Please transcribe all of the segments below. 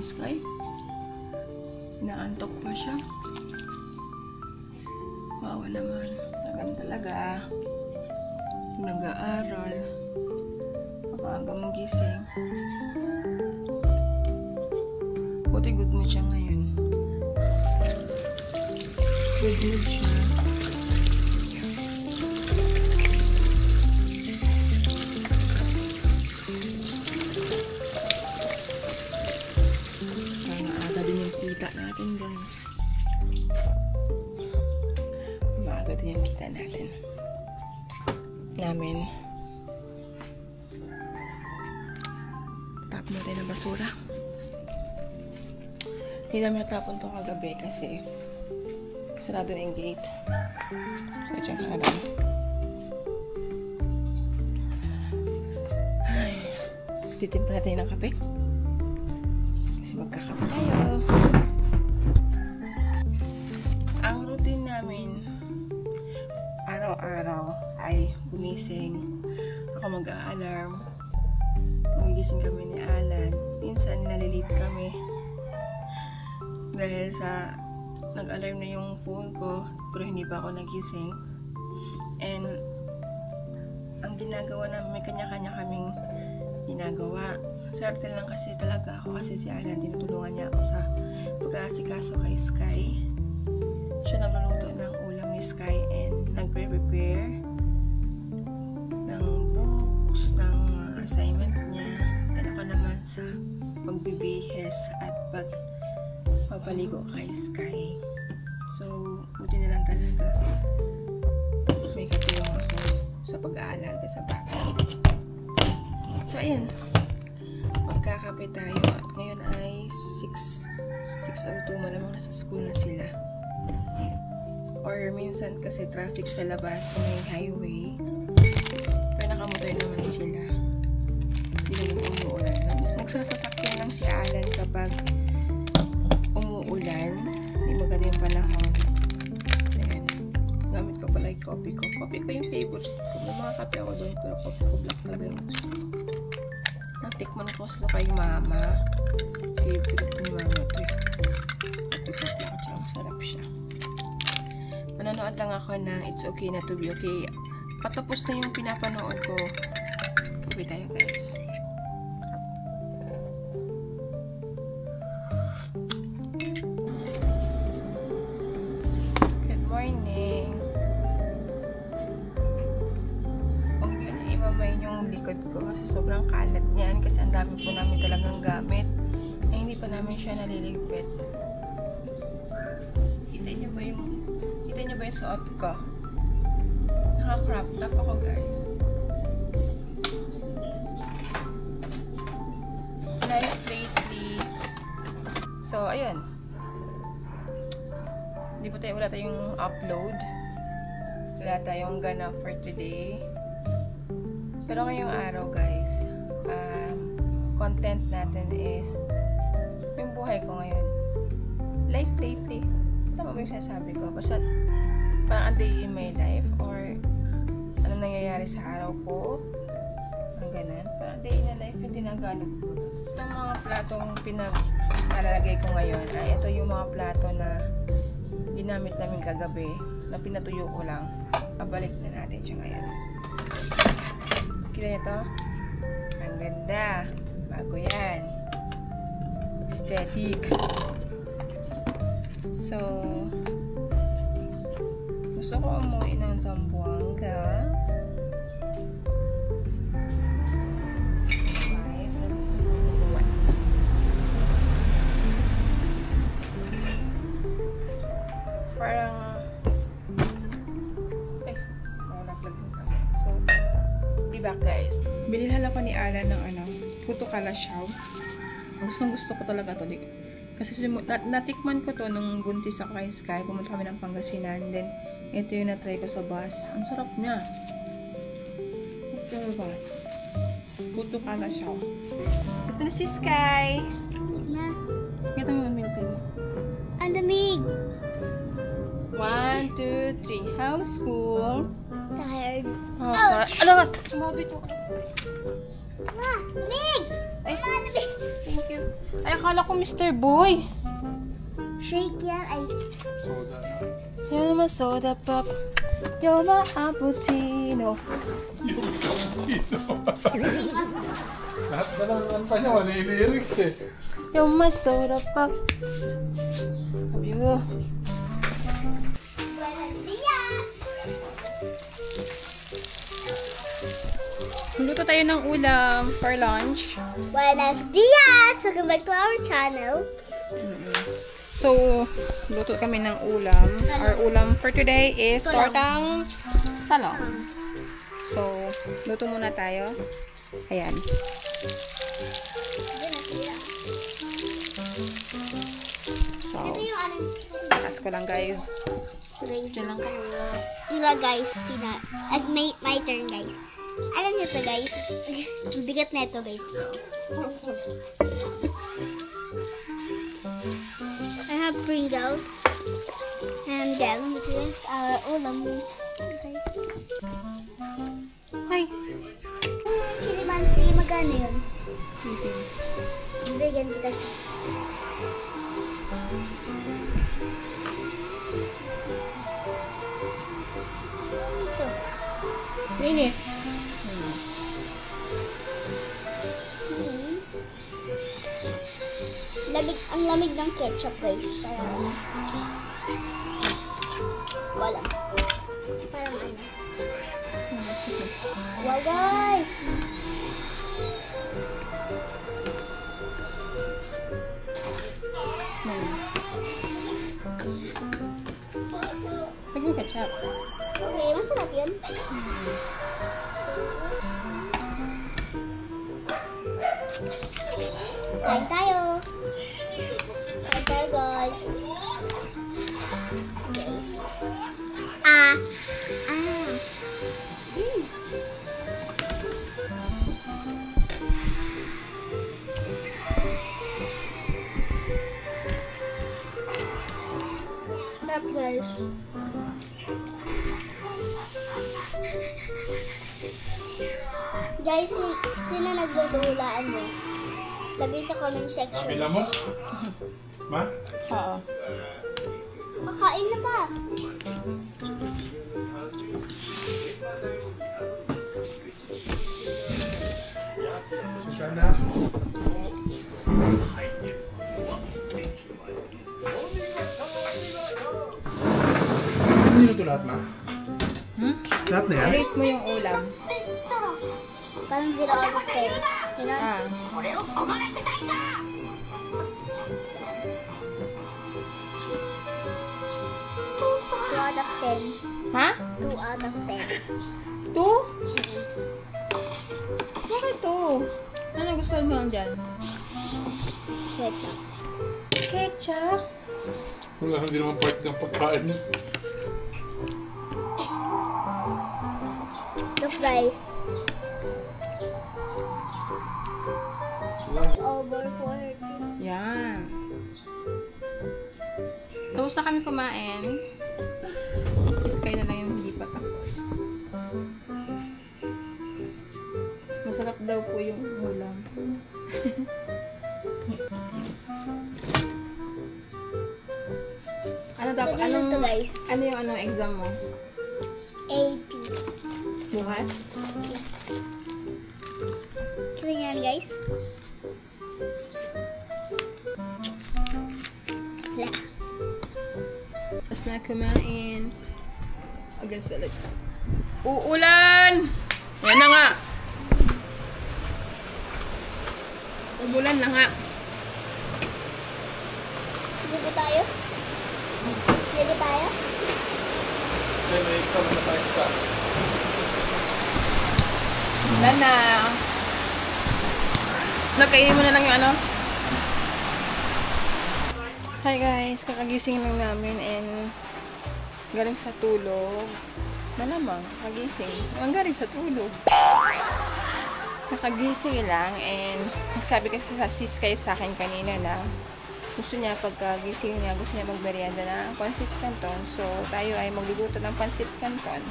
Sky. Inaantok pa siya. Wow naman. Tagal talaga. Nag-aaral. Maaga magising. Buti good mood siya ngayon. Good mood siya. Natin guys. Maaga din yung kita natin. Namin. Tap mo tayo ng basura. Hindi namin natapon to kagabi kasi sarado na yung gate. So, dyan ka na lang. Titimpla natin ng kape. Kasi magkakape tayo. Ang routine namin araw-araw ay gumising. Ako mag-a-alarm. Magigising kami ni Alan. Minsan nalilate kami. Dahil sa nag-alarm na yung phone ko pero hindi pa ako nagising. And ang ginagawa namin, may kanya-kanya kaming ginagawa. Swerte lang kasi talaga ako kasi si Alan, tinutulungan niya ako sa pag-aasikaso kay Sky. Siya nagluluto ng ulam ni Sky and nagre-prepare ng books, ng assignment niya. And ako naman sa pagbibihis at pagpapaligo kay Sky. So, buti na lang talaga may katulong ako sa pag-aalaga sa bata. So, ayan. Magkakape tayo at ngayon ay 6:02, malamang nasa school na sila. Or minsan kasi traffic sa labas sa may highway. Pero nakamotor naman sila. Hindi naman umuulan. Nagsasasakyan lang si Alan kapag umuulan. Hindi maganda yung panahon. Ayan. Gamit ko pala yung coffee ko. Coffee ko yung favorite ko. May mga kape ako doon pero coffee ko black talaga yung gusto ko. Natikman ko sa kay mama. Favorite ni mama ito eh. Coffee ako tsaka masarap siya. Mananood lang ako ng It's Okay Not to Be Okay. Patapos na yung pinapanood ko. Kape tayo guys. Good morning. Huwag nyo na imamayin yung likod ko kasi sobrang kalat niyan kasi ang dami po namin talagang gamit na hindi pa namin siya naliligpit. Kita nyo ba yung suot ko? Naka-crop top ako guys. ayun. Wala tayong upload. Wala tayong gana for today. Pero ngayong araw, guys, content natin is yung buhay ko ngayon. Life lately. Tama ba yung sinasabi ko? Basta parang a day in my life or ano nangyayari sa araw ko. Ang ganan. Parang day in a life yung tinagalog ko. Itong mga platong pinalalagay ko ngayon ay ito yung mga plato na ginamit namin kagabi na pinatuyo ko lang. Pabalik na natin siya ngayon. Kita niyo to? Ang ganda. Bago yan. Aesthetic. So, gusto ko umuwi ng Zamboanga. Parang nalaglag yung camera. So, be back, guys. Bililhan ako ni Alan ng puto kalasyaw. Gusto ko talaga to. Kasi natikman ko to nung buntis ako kay Sky. Pumunta kami ng Pangasinan. Then, ito yung na-try ko sa bus. Ang sarap niya. Ito ba? Puto kalasyaw. Ito na si Sky. Ito mo yung milk mo. Ang lamig. 1, 2, 3. How's school? Tired. Oh, ano nga? Sumabit ako. Ma, lamig! Ay, thank you. Ay, akala ko Mr. Boy. Shake yan. Ay. Soda na. Yan naman, soda pop. Yoma Appuccino. Lahat na lang ang kanya, wala yung lyrics eh. Yoma soda pop. Sabi mo. Luto tayo ng ulam for lunch. Buenos dias! Welcome back to our channel. So, luto kami ng ulam. Our ulam for today is tortang talong. So, luto muna tayo. Ayan. So, takas ko lang, guys. Diyan lang kayo. Diba guys, Tina? At my turn guys. Alam niyo to guys. Bigat na ito guys. I have Pringles. And then, this is our ulam. Okay. Ay! Chili mansi, magkano yun? Bigyan kita 50. Ito. Init. Ang lamig ng ketchup guys. Parang wala. Parang ano. Wow guys! Lagyan ketchup. Okay, masarap yun. Kain tayo. Kain tayo guys. Guys. Sarap guys. Guys, sino nagluto, hulaan mo? Lagay sa comment section. Kapila mo? Ma? Oo. Makain na pa. Sika na. Ano yun ito lahat, ma? Lahat na yan? Rate mo yung ulam. Parang 0 out of 10. You know? Ah. 2 out of 10. Ha? 2 out of 10. 2? Bakit 2? Ano gusto mo lang dyan? Ketchup. ketchup. Wala, hindi naman part ng pagkain niya. Look guys. Over 40. Yan. Tapos na kami kumain. Just kayo na lang yung hindi pa tapos. Masarap daw po yung ulam. Ano dapat? Ganyan to, guys. Ano yung exam mo? AP. Bukas? Kita yan guys. Wala. Tapos na kumain. Against the light. Uulan! Yan na nga! Umulan na nga. Ligo tayo? Ligo tayo? May exam na tayo pa. Ulan na. Nakainin mo na lang yung ano. Hi guys, kakagising lang namin and galing sa tulog. Malamang, kakagising. Ang galing sa tulog. Kakagising lang and nagsabi kasi sa sis kayo sa akin kanina na gusto niya pagkagising niya, gusto niya magmerienda na pancit canton. So, tayo ay magluluto ng pancit canton.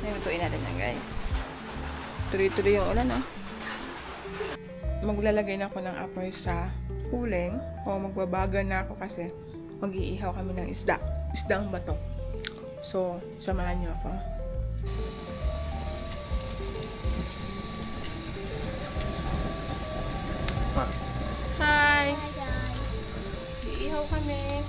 Lutuin natin yan guys. Tuloy-tuloy yung ulan Maglalagay na ako ng apoy sa uling o magbabaga na ako kasi mag-iihaw kami ng isda. Isdang bato. So, samahan niyo ako. Hi! Hi guys. Iihaw kami.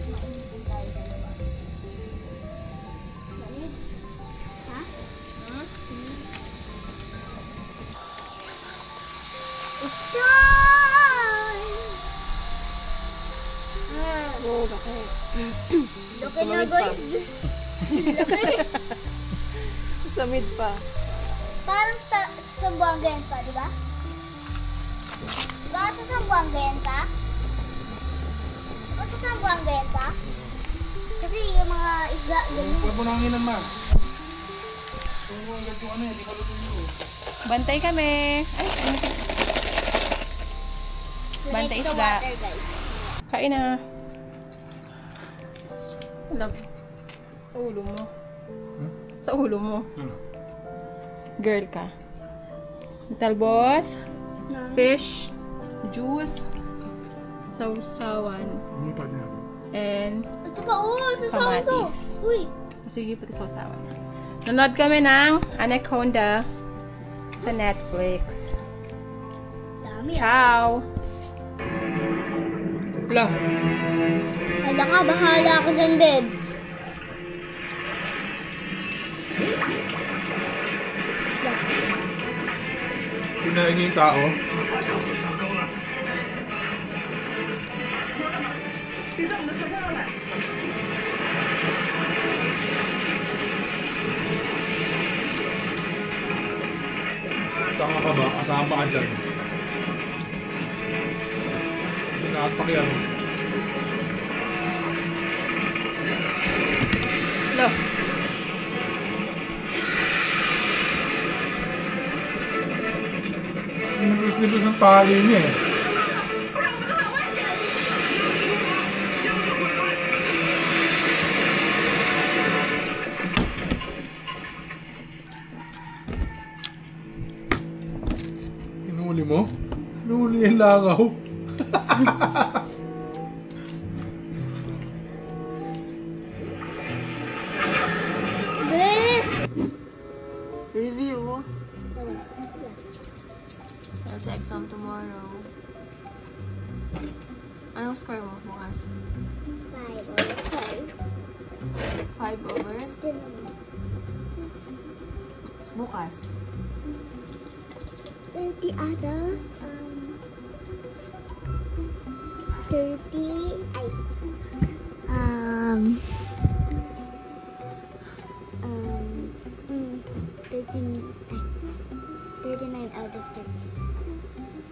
Mainitin tayo dalawa. Manig? Ha? Stop! Oh, bakit? Look at your guys. Look at Samid pa. Parang sa Sambuanga yan pa, di ba? Diba sa Sambuanga yan pa? Diba sa Sambuanga yan pa? Kasi yung mga isda, ganyan. Huwag mo nanginan, ma. So, agad yung hindi ka luto nyo. Bantay kami. Ay, Bantay Like the isda. water, guys. Kain na. Love. Sa ulo mo. Sa ulo mo. Ano? Girl ka. Talbos. Fish. Juice. Sausawan. Ano pa niya? And Ito pa, sasawan to. Kamatis. Uy. sige pati sausawan. Nanood kami ng Anaconda sa Netflix. Dami. Ciao! Hello. Hala ka, bahala ako dyan, babe. Kinain niyo yung tao. Tama ka ba? Kasama ka dyan. Nakapakyan. Hello. Nagos-nagos ng tali niya eh. Hinuli mo? Hinuli yung langaw. Bilis! Review. There's exam tomorrow. Anong score mo bukas? 5 over 5. 5 over? Bukas. 30 ata. 30. Ay.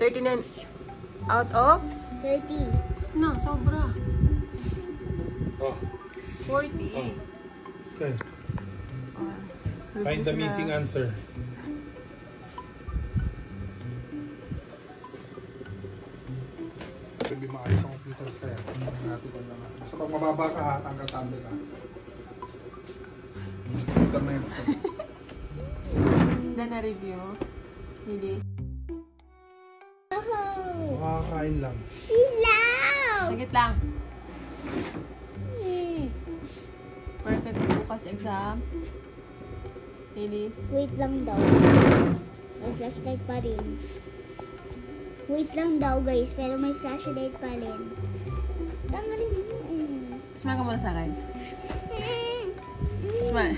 39 out of? 30. No, sobra. Oh, 40. Sky. Oh, Find the missing answer. Hindi maayos ang computer, Sky. Natin ko na. Basta pag mababa ka ha, tanggal-tanggal ka. Computer na yan, Sky. Na na-review. Hindi. Oh, Makakain lang. silaw! Sagit lang. Perfect bukas exam. Hindi. Wait lang daw. May flashlight pa rin. Wait lang daw guys, pero may flashlight pa rin. Tanggalin mo. Smile ka muna sa akin. Smile.